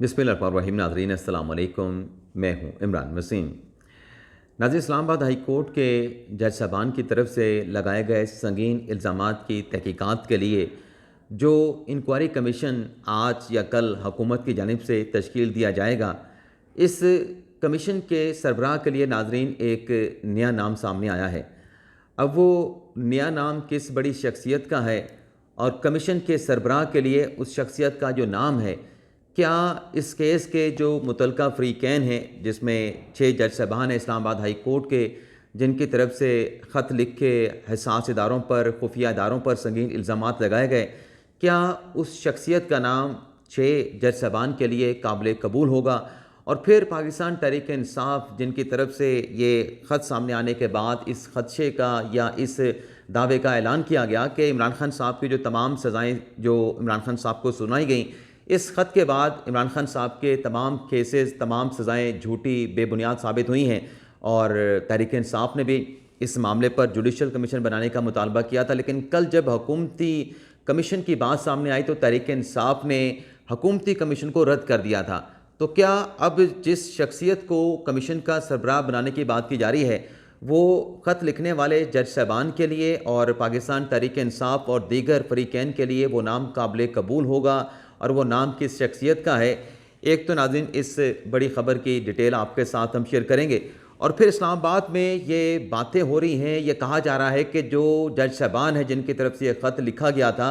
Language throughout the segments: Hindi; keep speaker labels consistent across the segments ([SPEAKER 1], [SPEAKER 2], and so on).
[SPEAKER 1] बिस्मिल्लाहिर्रहमानिर्रहीम। नाज़रीन अस्सलाम वालेकुम, मैं हूँ इमरान वसीम। नाज़रीन, इस्लामाबाद हाई कोर्ट के जज साहबान की तरफ से लगाए गए संगीन इल्ज़ामात की तहकीकात के लिए जो इंक्वायरी कमीशन आज या कल हुकूमत की जानिब से तश्कील दिया जाएगा, इस कमीशन के सरबराह के लिए नाज़रीन एक नया नाम सामने आया है। अब वो नया नाम किस बड़ी शख्सियत का है और कमीशन के सरबराह के लिए उस शख्सियत का जो नाम है, क्या इस केस के जो मुतलका फ़रीक़ैन हैं, जिसमें 6 जज साहबान हैं इस्लामाबाद हाई कोर्ट के, जिनकी तरफ से ख़त लिख के हसास इदारों पर, खुफिया इदारों पर संगीन इल्ज़ामात लगाए गए, क्या उस शख्सियत का नाम 6 जज साहबान के लिए काबिल कबूल होगा? और फिर पाकिस्तान तहरीक इंसाफ, जिनकी तरफ से ये ख़त सामने आने के बाद इस ख़दशे का या इस दावे का ऐलान किया गया कि इमरान खान साहब की जो तमाम सज़ाएँ जो इमरान खान साहब को सुनाई गई, इस ख़त के बाद इमरान खान साहब के तमाम केसेस, तमाम सज़ाएँ झूठी, बेबुनियाद साबित हुई हैं। और तहरीक इंसाफ ने भी इस मामले पर जुडिशल कमीशन बनाने का मुतालबा किया था, लेकिन कल जब हुकूमती कमीशन की बात सामने आई तो तहरीक इंसाफ ने हुकूमती कमीशन को रद्द कर दिया था। तो क्या अब जिस शख्सियत को कमीशन का सरबराह बनाने की बात की जा रही है, वो ख़त लिखने वाले जज साहबान के लिए और पाकिस्तान तहरीक इंसाफ और दीगर फ़रीक़ैन के लिए वो नाम काबिल कबूल होगा और वो नाम किस शख्सियत का है? एक तो नाज़रीन इस बड़ी ख़बर की डिटेल आपके साथ हम शेयर करेंगे, और फिर इस्लामाबाद में ये बातें हो रही हैं, ये कहा जा रहा है कि जो जज साहबान हैं जिनकी तरफ से ये ख़त लिखा गया था,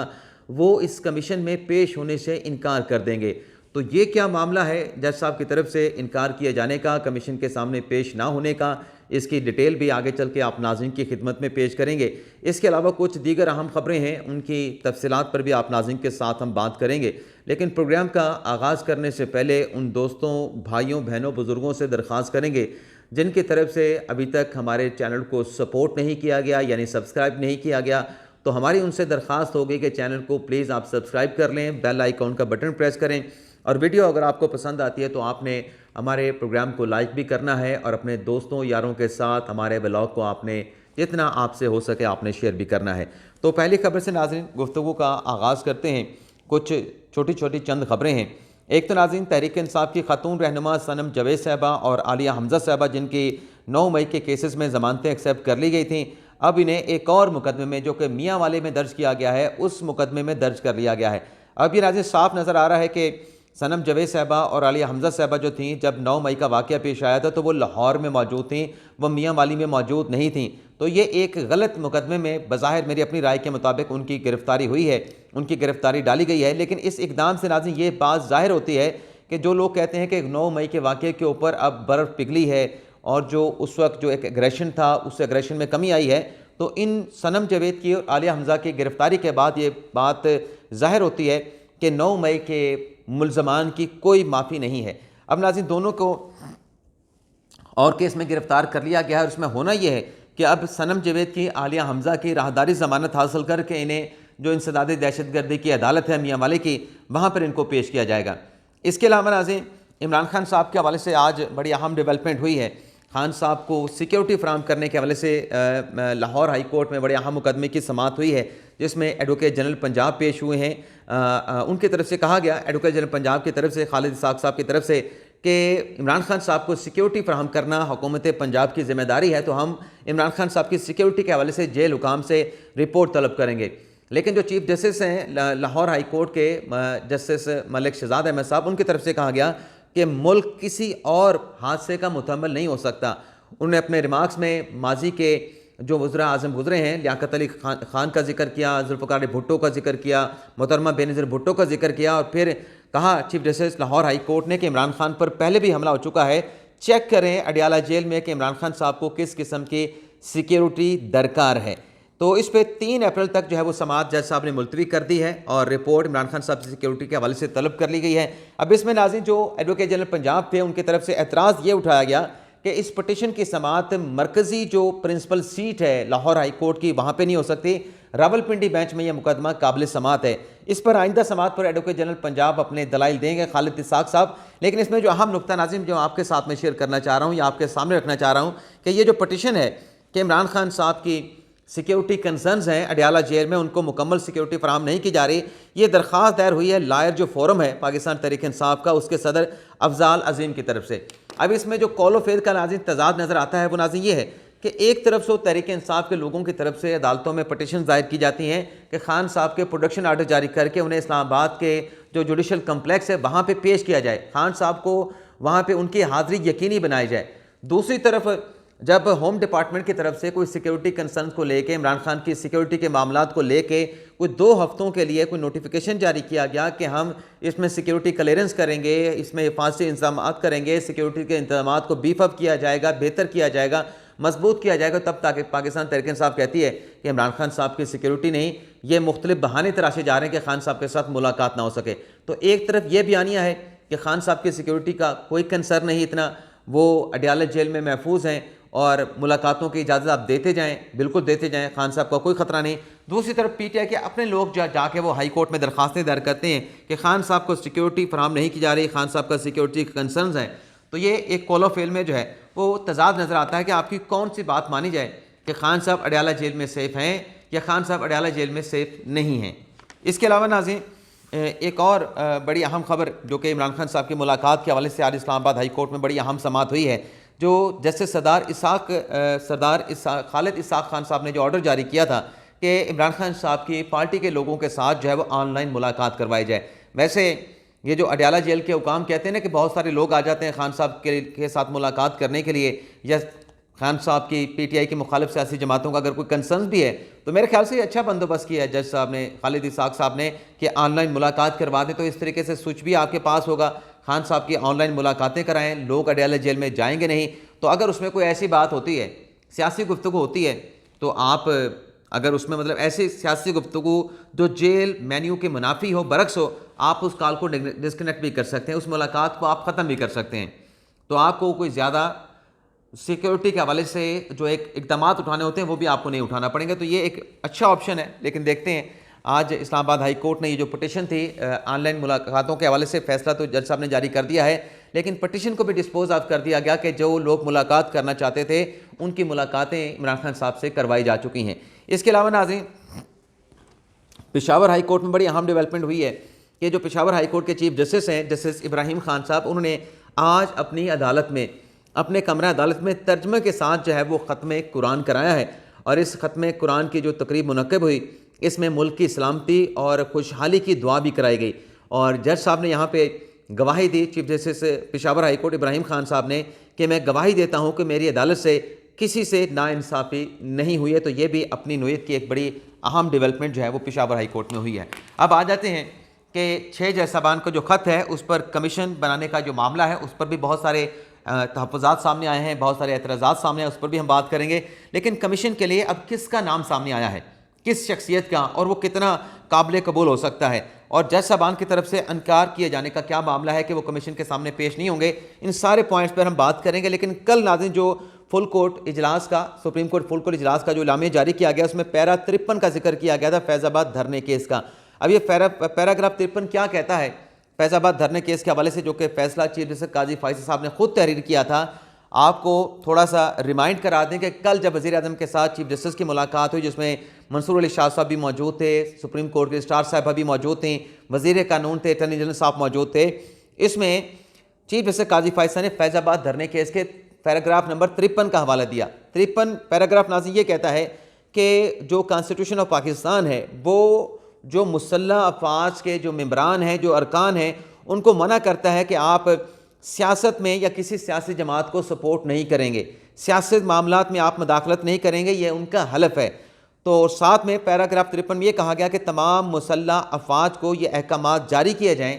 [SPEAKER 1] वो इस कमीशन में पेश होने से इनकार कर देंगे। तो ये क्या मामला है जज साहब की तरफ से इनकार किए जाने का, कमीशन के सामने पेश ना होने का? इसकी डिटेल भी आगे चल के आप नाज़रीन की खिदमत में पेश करेंगे। इसके अलावा कुछ दीगर अहम ख़बरें हैं, उनकी तफसीलात पर भी आप नाज़रीन के साथ हम बात करेंगे। लेकिन प्रोग्राम का आगाज़ करने से पहले उन दोस्तों, भाइयों, बहनों, बुज़ुर्गों से दरख्वास्त करेंगे जिनकी तरफ से अभी तक हमारे चैनल को सपोर्ट नहीं किया गया, यानी सब्सक्राइब नहीं किया गया, तो हमारी उनसे दरख्वास्त होगी कि चैनल को प्लीज़ आप सब्सक्राइब कर लें, बेल आइकॉन का बटन प्रेस करें, और वीडियो अगर आपको पसंद आती है तो आपने हमारे प्रोग्राम को लाइक भी करना है और अपने दोस्तों यारों के साथ हमारे ब्लॉग को आपने जितना आपसे हो सके आपने शेयर भी करना है। तो पहली खबर से नाज़रीन गुफ्तगू का आगाज़ करते हैं। कुछ छोटी छोटी चंद खबरें हैं। एक तो नाज़रीन तहरीक इंसाफ की खातून रहनुमा सनम जवेद साहबा और आलिया हमजा साहबा, जिनकी 9 मई के केसेस में ज़मानतें एक्सेप्ट कर ली गई थी, अब इन्हें एक और मुकदमे में जो कि मियाँ वाले में दर्ज किया गया है, उस मुकदमे में दर्ज कर लिया गया है। अब ये नाज़रीन साफ नज़र आ रहा है कि सनम जवेद साहबा और आलिया हमजा साहबा जो थी, जब 9 मई का वाक़या पेश आया था तो वो लाहौर में मौजूद थी, वो मियाँ वाली में मौजूद नहीं थी। तो ये एक गलत मुकदमे में बज़ाहिर मेरी अपनी राय के मुताबिक उनकी गिरफ़्तारी हुई है, उनकी गिरफ़्तारी डाली गई है। लेकिन इस इक़दाम से नाज़रीन ये बात ज़ाहिर होती है कि जो लोग कहते हैं कि 9 मई के वाक़ये के ऊपर अब बर्फ़ पिघली है और जो उस वक्त जो एक एग्रेशन था, उस एग्रेशन में कमी आई है, तो इन सनम जवेद की और आलिया हमजा की गिरफ़्तारी के बाद ये बात ज़ाहिर होती है कि 9 मई के मुल्ज़मान की कोई माफ़ी नहीं है। अब नाज़रीन दोनों को और केस में गिरफ़्तार कर लिया गया है, और इसमें होना यह है कि अब सनम जवेद की, आलिया हमजा की राहदारी ज़मानत हासिल करके इन्हें जो इंसदाद दहशतगर्दी की अदालत है मियाँ वाले की, वहाँ पर इनको पेश किया जाएगा। इसके अलावा नाज़रीन इमरान खान साहब के हवाले से आज बड़ी अहम डेवलपमेंट हुई है। खान साहब को सिक्योरिटी फ्राहम करने के हवाले से लाहौर हाई कोर्ट में बड़े अहम मुकदमे की समाअत हुई है, जिसमें एडवोकेट जनरल पंजाब पेश हुए हैं। उनकी तरफ से कहा गया, एडवोकेट जनरल पंजाब की तरफ से, खालिद इसाक साहब की तरफ से, कि इमरान खान साहब को सिक्योरिटी फ्राहम करना हुकूमत पंजाब की ज़िम्मेदारी है, तो हम इमरान खान साहब की सिक्योरिटी के हवाले से जेल हुकाम से रिपोर्ट तलब करेंगे। लेकिन जो चीफ जस्टिस हैं लाहौर हाई कोर्ट के जस्टिस मलिक शहजाद अहमद साहब, उनकी तरफ से कहा गया कि मुल्क किसी और हादसे का मुतहम्मिल नहीं हो सकता। उन्होंने अपने रिमार्क्स में माजी के जो वज़रा आज़म गुजरे हैं, लियाकत अली खान का जिक्र किया, जुल्फ़िकार अली भुट्टो का जिक्र किया, मोहतरमा बेनज़ीर भुट्टो का जिक्र किया, और फिर कहा chief justice Lahore high court ने कि इमरान खान पर पहले भी हमला हो चुका है, चेक करें अडियाला जेल में कि इमरान खान साहब को किस किस्म की सिक्योरिटी दरकार है। तो इस पर 3 अप्रैल तक जो है वो समाअत जज साहब ने मुलतवी कर दी है और रिपोर्ट इमरान खान साहब की सिक्योरिटी के हवाले से तलब कर ली गई है। अब इसमें नाज़रीन जो एडवोकेट जनरल पंजाब थे, उनकी तरफ से एतराज़ ये उठाया गया कि इस पटिशन की समाअत मरकज़ी जो प्रिंसिपल सीट है लाहौर हाई कोर्ट की, वहाँ पर नहीं हो सकती। रावलपिंडी बेंच में यह मुकदमा काबिल समाअत है। इस पर आइंदा समाअत पर एडवोकेट जनरल पंजाब अपने दलाइल देंगे, खालिद इसाक साहब। लेकिन इसमें जो अहम नुकता नाज़रीन जो आपके साथ में शेयर करना चाह रहा हूँ या आपके सामने रखना चाह रहा हूँ कि ये जो पटिशन है कि इमरान खान साहब की सिक्योरिटी कंसर्न्स हैं अडयाला जेल में, उनको मुकम्मल सिक्योरिटी फराहम नहीं की जा रही। ये दरख्वास्त दायर हुई है लायर जो फोरम है पाकिस्तान तहरीक इंसाफ का, उसके सदर अफजाल अजीम की तरफ से। अब इसमें जो कौल फेद का नाज़रीन तजाद नज़र आता है वो नाज़रीन ये है कि एक तरफ से तहरीक इंसाफ के लोगों की तरफ से अदालतों में पटिशन दायर की जाती हैं कि खान साहब के प्रोडक्शन आर्डर जारी करके उन्हें इस्लामाबाद के जो जुडिशल कम्प्लेक्स है वहाँ पर पेश किया जाए, खान साहब को वहाँ पर उनकी हाज़िरी यकीनी बनाई जाए। दूसरी तरफ जब होम डिपार्टमेंट की तरफ से कोई सिक्योरिटी कंसर्न को लेके, इमरान खान की सिक्योरिटी के मामलात को लेके कोई 2 हफ्तों के लिए कोई नोटिफिकेशन जारी किया गया कि हम इसमें सिक्योरिटी क्लियरेंस करेंगे, इसमें हिफाजती इंतजाम करेंगे, सिक्योरिटी के इंतजाम को बीफ अप किया जाएगा, बेहतर किया जाएगा, मजबूत किया जाएगा, तब ताकि पाकिस्तान तहरीक इंसाफ कहती है कि इमरान खान साहब की सिक्योरिटी नहीं, ये मुख्तलिफ बहाने तराशे जा रहे हैं कि खान साहब के साथ मुलाकात ना हो सके। तो एक तरफ ये बयानिया है कि खान साहब की सिक्योरिटी का कोई कंसर्न नहीं, इतना वो अडयाला जेल में महफूज हैं और मुलाकातों की इजाज़त आप देते जाएं, बिल्कुल देते जाएं, खान साहब का कोई ख़तरा नहीं। दूसरी तरफ पीटीआई के अपने लोग जाके वो हाई कोर्ट में दरखास्तें दायर करते हैं कि खान साहब को सिक्योरिटी फराहम नहीं की जा रही, खान साहब का सिक्योरिटी कंसर्न्स हैं। तो ये एक कॉल ऑफ फेल में जो है वो तजाद नज़र आता है कि आपकी कौन सी बात मानी जाए कि खान साहब अडयाला जेल में सेफ़ हैं या खान साहब अडयाला जेल में सेफ़ नहीं हैं। इसके अलावा नाज़रीन एक और बड़ी अहम खबर जो कि इमरान खान साहब की मुलाकात के हवाले से आज इस्लामाबाद हाई कोर्ट में बड़ी अहम समाअत हुई है। जो जस्टिस सरदार खालिद इसाक खान साहब ने जो ऑर्डर जारी किया था कि इमरान खान साहब की पार्टी के लोगों के साथ जो है वो ऑनलाइन मुलाकात करवाई जाए। वैसे ये जो अडयाला जेल के हुकाम कहते हैं ना कि बहुत सारे लोग आ जाते हैं खान साहब के साथ मुलाकात करने के लिए, या खान साहब की पीटीआई की मुखालिफ सियासी जमातों का अगर कोई कंसर्न भी है, तो मेरे ख्याल से ये अच्छा बंदोबस्त किया है जज साहब ने, खालिद इसाक साहब ने, कि ऑनलाइन मुलाकात करवा दें। तो इस तरीके से स्विच भी आपके पास होगा, खान साहब की ऑनलाइन मुलाकातें कराएं, लोग अडयाला जेल में जाएंगे नहीं। तो अगर उसमें कोई ऐसी बात होती है, सियासी गुफ्तगू होती है, तो आप अगर उसमें मतलब ऐसी सियासी गुफ्तगू जो जेल मेन्यू के मुनाफी हो, बरक्स हो, आप उस कॉल को डिस्कनेक्ट भी कर सकते हैं, उस मुलाकात को आप ख़त्म भी कर सकते हैं। तो आपको कोई ज़्यादा सिक्योरिटी के हवाले से जो एक इक़दामात उठाने होते हैं वो भी आपको नहीं उठाना पड़ेंगे। तो ये एक अच्छा ऑप्शन है। लेकिन देखते हैं, आज इस्लामाबाद हाई कोर्ट ने ये जो पटिशन थी ऑनलाइन मुलाकातों के हवाले से, फ़ैसला तो जज साहब ने जारी कर दिया है, लेकिन पटिशन को भी डिस्पोज ऑफ कर दिया गया कि जो लोग मुलाकात करना चाहते थे उनकी मुलाकातें इमरान खान साहब से करवाई जा चुकी हैं। इसके अलावा नाज़रीन पेशावर हाई कोर्ट में बड़ी अहम डेवलपमेंट हुई है कि जो पेशावर हाई कोर्ट के चीफ जस्टिस हैं जस्टिस इब्राहिम खान साहब, उन्होंने आज अपनी अदालत में, अपने कमरा अदालत में तर्जमे के साथ जो है वो ख़त्म कुरान कराया है। और इस ख़त्म कुरान की जो तकरीब मुनक़्क़ब हुई, इसमें मुल्क की सलामती और खुशहाली की दुआ भी कराई गई। और जज साहब ने यहाँ पे गवाही दी, chief justice Peshawar high court Ibrahim Khan साहब ने, कि मैं गवाही देता हूँ कि मेरी अदालत से किसी से नाइंसाफ़ी नहीं हुई है। तो ये भी अपनी नोयत की एक बड़ी अहम डेवलपमेंट जो है वो पेशावर हाई कोर्ट में हुई है। अब आ जाते हैं कि 6 जज साहबान का जो ख़त है उस पर कमीशन बनाने का जो मामला है, उस पर भी बहुत सारे तहफ़्फ़ुज़ात सामने आए हैं, बहुत सारे एतराज़ात सामने आए, उस पर भी हम बात करेंगे। लेकिन कमीशन के लिए अब किसका नाम सामने आया है, किस शख्सियत का, और वो कितना काबिल कबूल हो सकता है, और जज साहबान की तरफ से इनकार किए जाने का क्या मामला है कि वो कमीशन के सामने पेश नहीं होंगे, इन सारे पॉइंट्स पर हम बात करेंगे। लेकिन कल नाज़रीन जो फुल कोर्ट इजलास का, सुप्रीम कोर्ट फुल कोर्ट इजलास का जो इलामिया जारी किया गया, उसमें पैरा 53 का जिक्र किया गया था फैज़ाबाद धरने केस का। अब ये पैराग्राफ 53 क्या कहता है फैज़ाबाद धरने केस के हवाले से, जो कि फैसला चीफ जस्टिस काजी फैसल साहब ने खुद तहरीर किया था। आपको थोड़ा सा रिमाइंड करा दें कि कल जब वज़ीर आज़म के साथ चीफ जस्टिस की मुलाकात हुई, जिसमें मंसूर अली शाह साहब भी मौजूद थे, सुप्रीम कोर्ट के स्टार साहब भी मौजूद थे, वज़ीर कानून थे, अटॉर्नी जनरल साहब मौजूद थे, इसमें चीफ जस्टिस काजी फैसल ने फैज़ाबाद धरने केस के पैराग्राफ नंबर 53 का हवाला दिया। 53 पैराग्राफ नाज़रीन ये कहता है कि जो कॉन्स्टिट्यूशन ऑफ पाकिस्तान है वो जो मुसल्लह अफवाज के जो मेंबरान हैं, जो अरकान हैं, उनको मना करता है कि आप सियासत में या किसी सियासी जमात को सपोर्ट नहीं करेंगे, सियासत मामलात में आप मदाखलत नहीं करेंगे, ये उनका हलफ है। तो साथ में पैराग्राफ 53 में ये कहा गया कि तमाम मुसल्लह अफवाज को ये अहकामात जारी किए जाएँ।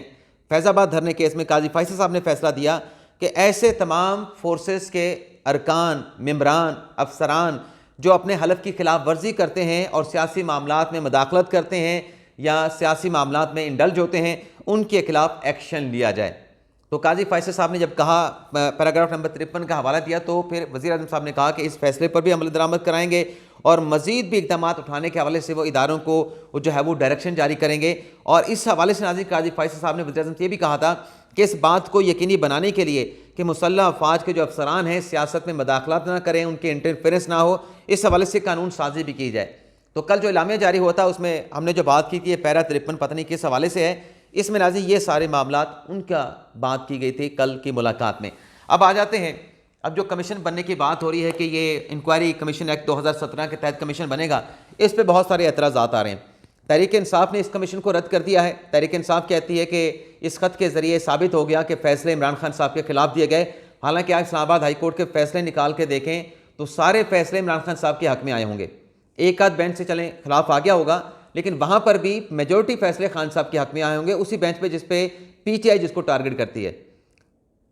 [SPEAKER 1] फैज़ाबाद धरने केस में काजी फैसल साहब ने फैसला दिया कि ऐसे तमाम फोर्सेस के अरकान, मेंबरान, अफसरान जो अपने हलफ की खिलाफ वर्जी करते हैं और सियासी मामलात में मदाखलत करते हैं या सियासी मामलात में इंडल्ज होते हैं, उनके खिलाफ एक्शन लिया जाए। तो काजी फैसल साहब ने जब कहा, पैराग्राफ नंबर 53 का हवाला दिया, तो फिर वज़ीर आज़म साहब ने कहा कि इस फैसले पर भी अमल दरामद कराएंगे और मज़ीद भी इक़दाम उठाने के हवाले से वो इदारों को जो है वो डायरेक्शन जारी करेंगे। और इस हवाले से नाज़रीन काजी फैसल साहब ने वज़ीर आज़म से ये भी कहा था कि इस बात को यकीनी बनाने के लिए कि मुसल्लह अफवाज के जो अफसरान हैं सियासत में मदाखलत ना करें, उनके इंटरफेरेंस ना हो, इस हवाले से कानून साजी भी की जाए। तो कल जो इलामिया जारी हुआ था उसमें हमने जो बात की थी, पैरा 53 पता नहीं किस हवाले से है, इसमें नाज़रीन ये सारे मामलात उनका बात की गई थी कल की मुलाकात में। अब आ जाते हैं, अब जो कमीशन बनने की बात हो रही है कि ये इंक्वायरी कमीशन एक्ट 2017 के तहत कमीशन बनेगा, इस पर बहुत सारे एतराज़ात आ रहे हैं। तहरीक इंसाफ ने इस कमीशन को रद्द कर दिया है। तहरीक इंसाफ कहती है कि इस खत के ज़रिए साबित हो गया कि फ़ैसले इमरान खान साहब के खिलाफ दिए गए। हालांकि आप इस्लामाबाद हाई कोर्ट के फ़ैसले निकाल के देखें तो सारे फ़ैसले इमरान खान साहब के हक़ में आए होंगे। एक आध बेंच से चलें खिलाफ आ गया होगा, लेकिन वहाँ पर भी मेजॉरिटी फ़ैसले खान साहब के हक़ में आए होंगे, उसी बेंच पर जिस पे PTI जिसको टारगेट करती है।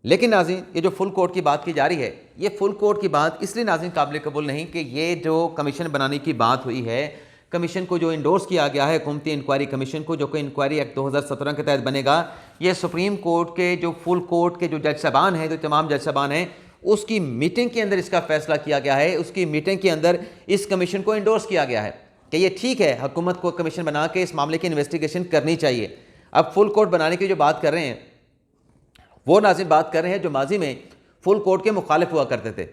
[SPEAKER 1] लेकिन नाज़रीन ये जो फुल कोर्ट की बात की जा रही है, ये फुल कोर्ट की बात इसलिए नाज़रीन काबिल कबूल नहीं कि ये जो कमीशन बनाने की बात हुई है, कमीशन को जो इंडोर्स किया गया है हुकूमती इंक्वायरी कमीशन को, जो कि इंक्वायरी एक्ट 2017 के तहत बनेगा, ये सुप्रीम कोर्ट के जो फुल कोर्ट के जो जज साहबान हैं, जो तमाम जज साहबान हैं, उसकी मीटिंग के अंदर इसका फैसला किया गया है। उसकी मीटिंग के अंदर इस कमीशन को इंडोर्स किया गया है कि ये ठीक है, हुकूमत को कमीशन बना के इस मामले की इन्वेस्टिगेशन करनी चाहिए। अब फुल कोर्ट बनाने की जो बात कर रहे हैं वो नाज़रीन बात कर रहे हैं जो माजी में फुल कोर्ट के मुखालिफ हुआ करते थे।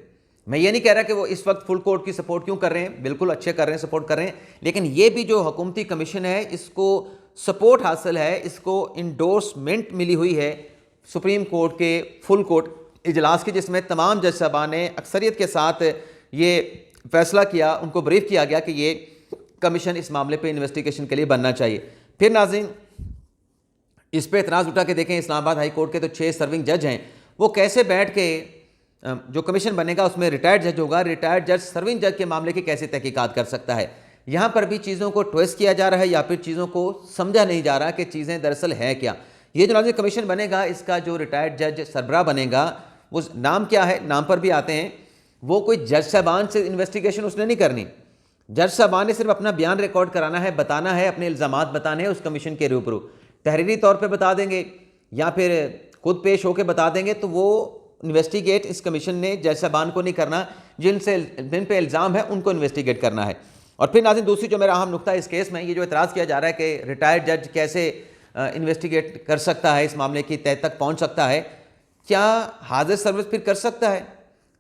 [SPEAKER 1] मैं ये नहीं कह रहा कि वो इस वक्त फुल कोर्ट की सपोर्ट क्यों कर रहे हैं, बिल्कुल अच्छे कर रहे हैं, सपोर्ट कर रहे हैं, लेकिन ये भी जो हुकूमती कमीशन है इसको सपोर्ट हासिल है, इसको इंडोर्समेंट मिली हुई है सुप्रीम कोर्ट के फुल कोर्ट इजलास की, जिसमें तमाम जज साहबान ने अक्सरियत के साथ ये फैसला किया, उनको ब्रीफ किया गया कि ये कमीशन इस मामले पर इन्वेस्टिगेशन के लिए बनना चाहिए। फिर नाज़रीन इस पर एतराज़ उठा के देखें, इस्लामाबाद हाई कोर्ट के तो 6 सर्विंग जज हैं, वो कैसे बैठ के जो कमीशन बनेगा उसमें रिटायर्ड जज होगा, रिटायर्ड जज सर्विंग जज के मामले की कैसे तहकीकात कर सकता है। यहाँ पर भी चीज़ों को ट्विस्ट किया जा रहा है या फिर चीज़ों को समझा नहीं जा रहा कि चीज़ें दरअसल है क्या। ये जो नाज़रीन कमीशन बनेगा, इसका जो रिटायर्ड जज सरबराह बनेगा, वो नाम क्या है, नाम पर भी आते हैं, वो कोई जज साहबान से इन्वेस्टिगेशन उसने नहीं करनी। जज साहबान ने सिर्फ अपना बयान रिकॉर्ड कराना है, बताना है, अपने इल्ज़ामात बताने हैं उस कमीशन के रूबरू, तहरीरी तौर पे बता देंगे या फिर खुद पेश होकर बता देंगे, तो वो इन्वेस्टिगेट इस कमीशन ने जज साहबान को नहीं करना, जिन पे इल्ज़ाम है उनको इन्वेस्टिगेट करना है। और फिर नाज़रीन दूसरी जो मेरा अहम नुक्ता है इस केस में, ये जो एतराज़ किया जा रहा है कि रिटायर्ड जज कैसे इन्वेस्टिगेट कर सकता है, इस मामले की तह तक पहुँच सकता है, क्या हाजिर सर्विस फिर कर सकता है?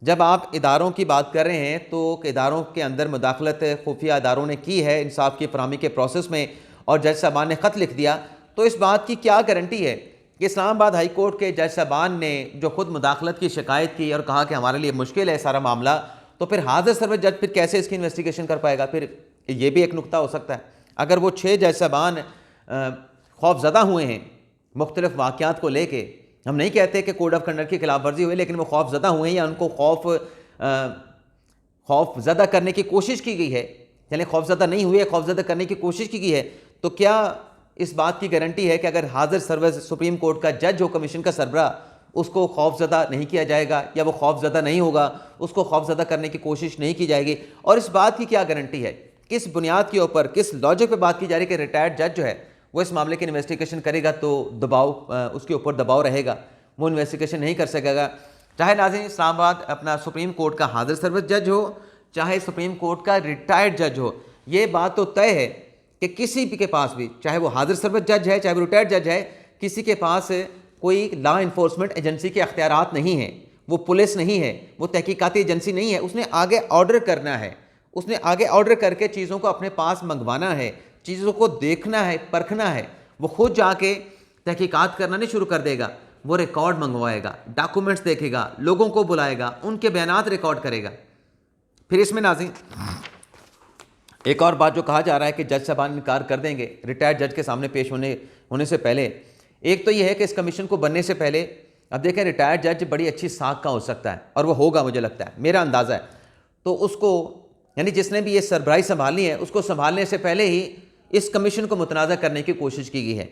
[SPEAKER 1] जब आप इदारों की बात कर रहे हैं तो इदारों के अंदर मुदाखलत खुफिया इदारों ने की है इंसाफ की फरहमी के प्रोसेस में, और जज साहबान ने ख़त लिख दिया, तो इस बात की क्या गारंटी है कि इस्लामाबाद हाई कोर्ट के जज साहबान ने जो खुद मुदाखलत की शिकायत की और कहा कि हमारे लिए मुश्किल है सारा मामला, तो फिर हाजिर सर्विस जज फिर कैसे इसकी इन्वेस्टिगेशन कर पाएगा? फिर ये भी एक नुक्ता हो सकता है। अगर वो 6 जज साहबान खौफजदा हुए हैं मुख्तलिफ वाक़यात को लेके, हम नहीं कहते कि कोड ऑफ कंडक्ट की खिलाफ वर्जी हुई, लेकिन वो खौफजदा हुए हैं या उनको खौफजदा करने की कोशिश की गई है, यानी खौफजदा नहीं हुए, खौफजदा करने की कोशिश की गई है, तो क्या इस बात की गारंटी है कि अगर हाजिर सर्विस सुप्रीम कोर्ट का जज हो, कमीशन का सरबराह, उसको खौफजदा नहीं किया जाएगा या वो खौफजदा नहीं होगा, उसको खौफजदा करने की कोशिश नहीं की जाएगी? और इस बात की क्या गारंटी है, किस बुनियाद के ऊपर, किस लॉजिक पे बात की जा रही है कि रिटायर्ड जज जो है वो इस मामले की इन्वेस्टिगेशन करेगा तो दबाव उसके ऊपर दबाव रहेगा, वो इन्वेस्टिगेशन नहीं कर सकेगा? चाहे नाज़रीन इस्लामाबाद अपना सुप्रीम कोर्ट का हाजिर सर्विस जज हो, चाहे सुप्रीम कोर्ट का रिटायर्ड जज हो, ये बात तो तय है कि किसी भी के पास भी, चाहे वो हाजिर सर्विस जज है, चाहे वो रिटायर्ड जज है, किसी के पास कोई लॉ इन्फोर्समेंट एजेंसी के अख्तियारात नहीं है, वो पुलिस नहीं है, वो तहकीकाती एजेंसी नहीं है। उसने आगे ऑर्डर करना है, उसने आगे ऑर्डर करके चीज़ों को अपने पास मंगवाना है, चीज़ों को देखना है, परखना है। वो खुद जाके तहकीकात करना नहीं शुरू कर देगा, वो रिकॉर्ड मंगवाएगा, डॉक्यूमेंट्स देखेगा, लोगों को बुलाएगा, उनके बयानात रिकॉर्ड करेगा। फिर इसमें नाज़रीन एक और बात जो कहा जा रहा है कि जज साहबान इनकार कर देंगे रिटायर्ड जज के सामने पेश होने से पहले, एक तो यह है कि इस कमीशन को बनने से पहले, अब देखें रिटायर्ड जज बड़ी अच्छी साख का हो सकता है, और वो होगा, मुझे लगता है, मेरा अंदाज़ा है, तो उसको यानी जिसने भी ये सरबराही संभालनी है, उसको संभालने से पहले ही इस कमीशन को मुतनाज़ा करने की कोशिश की गई है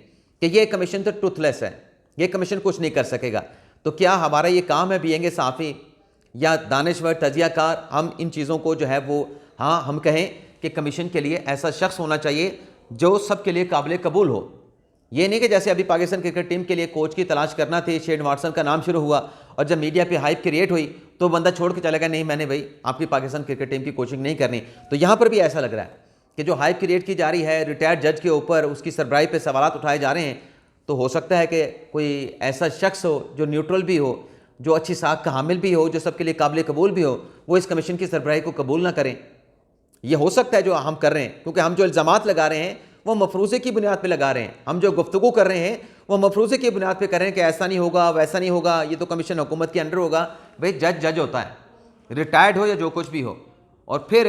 [SPEAKER 1] कि ये कमीशन तो ट्रुथलेस है, ये कमीशन कुछ नहीं कर सकेगा। तो क्या हमारा ये काम है बीइंग ए साफ़ी या दानिश्वर तजियाकार, हम इन चीज़ों को जो है वो हाँ हम कहें कि कमीशन के लिए ऐसा शख्स होना चाहिए जो सबके लिए काबिल कबूल हो। ये नहीं कि जैसे अभी पाकिस्तान क्रिकेट टीम के लिए कोच की तलाश करना थी, शेन वाटसन का नाम शुरू हुआ और जब मीडिया पे हाइप क्रिएट हुई तो बंदा छोड़ के चला गया, नहीं मैंने भाई आपकी पाकिस्तान क्रिकेट टीम की कोचिंग नहीं करनी। तो यहाँ पर भी ऐसा लग रहा है कि जो हाइप क्रिएट की जा रही है रिटायर्ड जज के ऊपर, उसकी सरबराही पे सवाल उठाए जा रहे हैं, तो हो सकता है कि कोई ऐसा शख्स हो जो न्यूट्रल भी हो, जो अच्छी साख का हामिल भी हो, जो सबके लिए काबिल कबूल भी हो, वो इस कमीशन की सरबराही को कबूल ना करें। ये हो सकता है जो हम कर रहे हैं, क्योंकि हम जो इल्ज़ामात लगा रहे हैं वो मफरूज़े की बुनियाद पे लगा रहे हैं। हम जो गुफ्तगू कर रहे हैं वो मफरूज़े की बुनियाद पे कर रहे हैं कि ऐसा नहीं होगा, वैसा नहीं होगा, ये तो कमीशन हुकूमत के अंडर होगा। भाई जज जज होता है, रिटायर्ड हो या जो कुछ भी हो, और फिर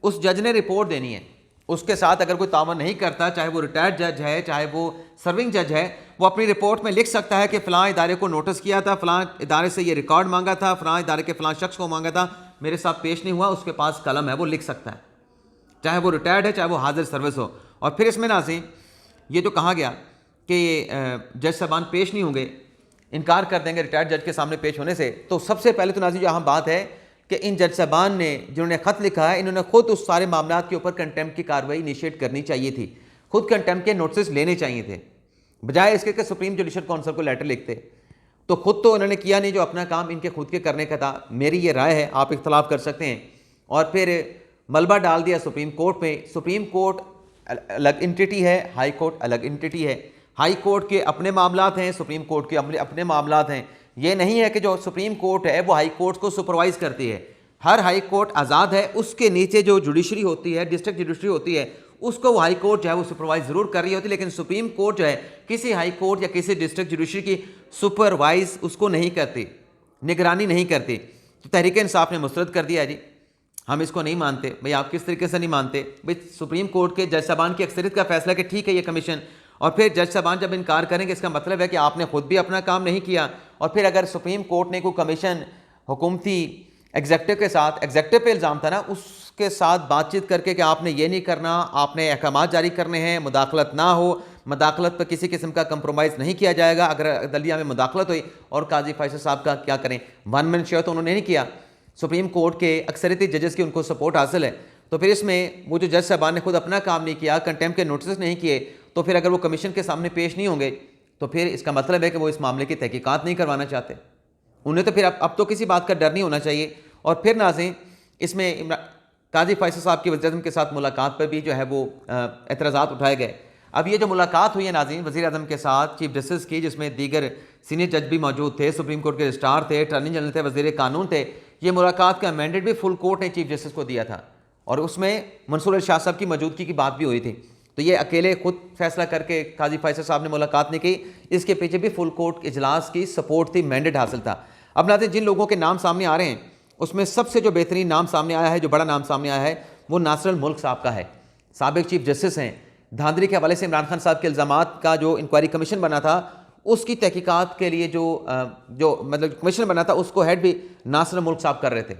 [SPEAKER 1] उस जज ने रिपोर्ट देनी है। उसके साथ अगर कोई तावन नहीं करता, चाहे वो रिटायर्ड जज है, चाहे वो सर्विंग जज है, वो अपनी रिपोर्ट में लिख सकता है कि फ़लाँ इदारे को नोटिस किया था, फ़लाँ इदारे से ये रिकॉर्ड मांगा था, फ़लाँ इदारे के फ़लाँ शख्स को मांगा था, मेरे साथ पेश नहीं हुआ। उसके पास कलम है, वो लिख सकता है, चाहे वो रिटायर्ड है, चाहे वो हाजिर सर्विस हो। और फिर इसमें नाज़रीन ये जो कहा गया कि जज साहबान पेश नहीं होंगे, इनकार कर देंगे रिटायर्ड जज के सामने पेश होने से, तो सबसे पहले तो नाज़रीन जो अहम बात है कि इन जज साहबान ने जिन्होंने ख़त लिखा है, इन्होंने खुद उस सारे मामला के ऊपर कंटेम्प्ट की कार्रवाई इनिशिएट करनी चाहिए थी, खुद कंटेम्प्ट के नोटिस लेने चाहिए थे, बजाय इसके कि सुप्रीम जुडिशल काउंसिल को लेटर लिखते। तो खुद तो उन्होंने किया नहीं, जो अपना काम इनके खुद के करने का था। मेरी ये राय है, आप इख्तलाफ कर सकते हैं। और फिर मलबा डाल दिया सुप्रीम कोर्ट में। सुप्रीम कोर्ट अलग इंटिटी है, हाई कोर्ट अलग इंटिटी है। हाई कोर्ट के अपने मामलात हैं, सुप्रीम कोर्ट के अपने मामलात हैं। ये नहीं है कि जो सुप्रीम कोर्ट है वो हाई कोर्ट को सुपरवाइज करती है। हर हाई कोर्ट आज़ाद है, उसके नीचे जो जुडिशरी होती है, डिस्ट्रिक्ट जुडिशरी होती है, उसको वो हाई कोर्ट जो है वो सुपरवाइज ज़रूर कर रही होती है। लेकिन सुप्रीम कोर्ट जो है किसी हाई कोर्ट या किसी डिस्ट्रिक्ट जुडिशरी की सुपरवाइज उसको नहीं करती, निगरानी नहीं करती। तो तहरीक इंसाफ ने मुस्तरद कर दिया है जी, हम इसको नहीं मानते। भाई आप किस तरीके से नहीं मानते? भाई सुप्रीम कोर्ट के जज साहबान की अक्सरियत का फैसला कि ठीक है ये कमीशन, और फिर जज साहबान जब इनकार करेंगे इसका मतलब है कि आपने खुद भी अपना काम नहीं किया। और फिर अगर सुप्रीम कोर्ट ने कोई कमीशन हुकूमती एग्जेक्टिव के साथ, एग्जेक्टिव पे इल्ज़ाम था ना, उसके साथ बातचीत करके कि आपने ये नहीं करना, आपने अहकामात जारी करने हैं, मुदाखलत ना हो, मुदाखलत पर किसी किस्म का कंप्रोमाइज़ नहीं किया जाएगा। अगर अदलिया में मुदाखलत हुई और काजी फैसल साहब का क्या करें, वन मैन शो तो उन्होंने नहीं किया। सुप्रीम कोर्ट के अक्सरियती जजेस की उनको सपोर्ट हासिल है। तो फिर इसमें वो जो जज साहबान ने खुद अपना काम नहीं किया, कंटेम्प्ट के नोटिस नहीं किए, तो फिर अगर वो कमीशन के सामने पेश नहीं होंगे तो फिर इसका मतलब है कि वो इस मामले की तहकीकात नहीं करवाना चाहते। उन्हें तो फिर अब तो किसी बात का डर नहीं होना चाहिए। और फिर नाज़रीन इसमें काजी फैसल साहब की वज़ीर-ए-आज़म के साथ मुलाकात पर भी जो है वो एतराज़ात उठाए गए। अब ये जो मुलाकात हुई है नाज़रीन वज़ीर-ए-आज़म के साथ चीफ जस्टिस की, जिसमें दीगर सीनियर जज भी मौजूद थे, सुप्रीम कोर्ट के रजिस्ट्रार थे, अटॉर्नी जनरल थे, वज़ीर कानून थे। ये मुलाकात का मैंडेट भी फुल कोर्ट ने चीफ जस्टिस को दिया था और उसमें मंसूर अली शाह साहब की मौजूदगी की बात भी हुई थी। तो ये अकेले खुद फैसला करके काजी फैसल साहब ने मुलाकात नहीं की, इसके पीछे भी फुल कोर्ट इजलास की सपोर्ट थी, मैंडेट हासिल था। अब नाज़रीन जिन लोगों के नाम सामने आ रहे हैं उसमें सबसे जो बेहतरीन नाम सामने आया है, जो बड़ा नाम सामने आया है, वो नासिर अल मुल्क साहब का है। साबिक चीफ जस्टिस हैं। धांधली के हवाले से इमरान खान साहब के इल्ज़ामात का जो इंक्वायरी कमीशन बना था उसकी तहकीकात के लिए जो मतलब कमीशन बना था उसको हेड भी नासिर अल मुल्क साहब कर रहे थे।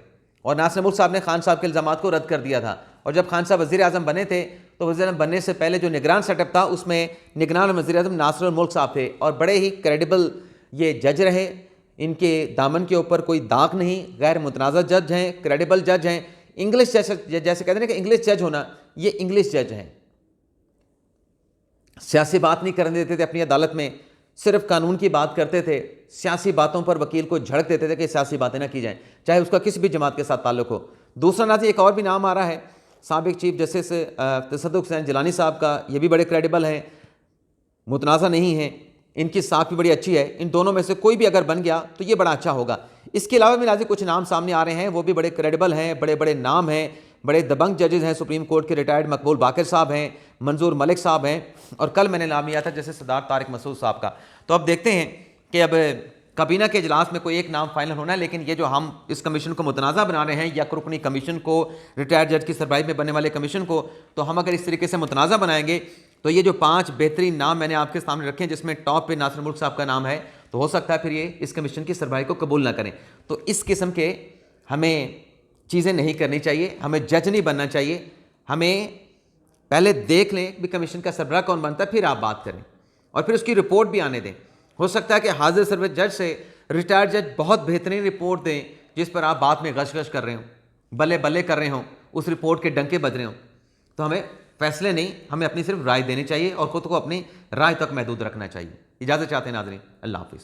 [SPEAKER 1] और नासिर अल मुल्क साहब ने खान साहब के इल्ज़ामात को रद्द कर दिया था। और जब खान साहब वज़ीर आज़म बने थे तो वज़ीर आज़म बनने से पहले जो निगरान सेटअप था उसमें निगरान वज़ीर आज़म नासिर अल मुल्क साहब थे और बड़े ही क्रेडिबल ये जज रहे। इनके दामन के ऊपर कोई दाग नहीं, गैर मुतनाज़ा जज हैं, क्रेडिबल जज हैं। इंग्लिश जैसे कहते हैं कि इंग्लिश जज होना, ये इंग्लिश जज हैं। सियासी बात नहीं करने देते थे अपनी अदालत में, सिर्फ कानून की बात करते थे। सियासी बातों पर वकील को झड़क देते थे कि सियासी बातें ना की जाएं, चाहे उसका किसी भी जमात के साथ ताल्लुक हो। दूसरा नाज़रीन एक और भी नाम आ रहा है साबिक चीफ जस्टिस तसद्दुक़ हुसैन जिलानी साहब का। ये भी बड़े क्रेडिबल हैं, मुतनाज़ा नहीं हैं, इनकी साख भी बड़ी अच्छी है। इन दोनों में से कोई भी अगर बन गया तो ये बड़ा अच्छा होगा। इसके अलावा भी नाज़रीन कुछ नाम सामने आ रहे हैं, वो भी बड़े क्रेडिबल हैं, बड़े बड़े नाम हैं, बड़े दबंग जजेस हैं। सुप्रीम कोर्ट के रिटायर्ड मकबूल बाकिर साहब हैं, मंजूर मलिक साहब हैं, और कल मैंने नाम लिया था जैसे सरदार तारिक मसूद साहब का। तो अब देखते हैं कि अब काबीना के इजलास में कोई एक नाम फाइनल होना है। लेकिन ये जो हम इस कमीशन को मुतनाज़ा बना रहे हैं, या रुकनी कमीशन को, रिटायर्ड जज की सरबराही में बनने वाले कमीशन को, तो हम अगर इस तरीके से मुतनाज़ा बनाएंगे तो ये जो 5 बेहतरीन नाम मैंने आपके सामने रखे हैं जिसमें टॉप पे नासिर मुल्क साहब का नाम है, तो हो सकता है फिर ये इस कमीशन की सरबराही को कबूल ना करें। तो इस किस्म के हमें चीज़ें नहीं करनी चाहिए, हमें जज नहीं बनना चाहिए। हमें पहले देख लें कि कमीशन का सरबराह कौन बनता है, फिर आप बात करें और फिर उसकी रिपोर्ट भी आने दें। हो सकता है कि हाजिर सर्विस जज से रिटायर्ड जज बहुत बेहतरीन रिपोर्ट दें जिस पर आप बात में गश कर रहे हों, बल्ले बल्ले कर रहे हों, उस रिपोर्ट के डंके बज रहे हों। तो हमें फैसले नहीं, हमें अपनी सिर्फ राय देनी चाहिए और खुद को अपनी राय तक महदूद रखना चाहिए। इजाज़त चाहते हैं नाज़रीन, अल्लाह हाफ़िज़।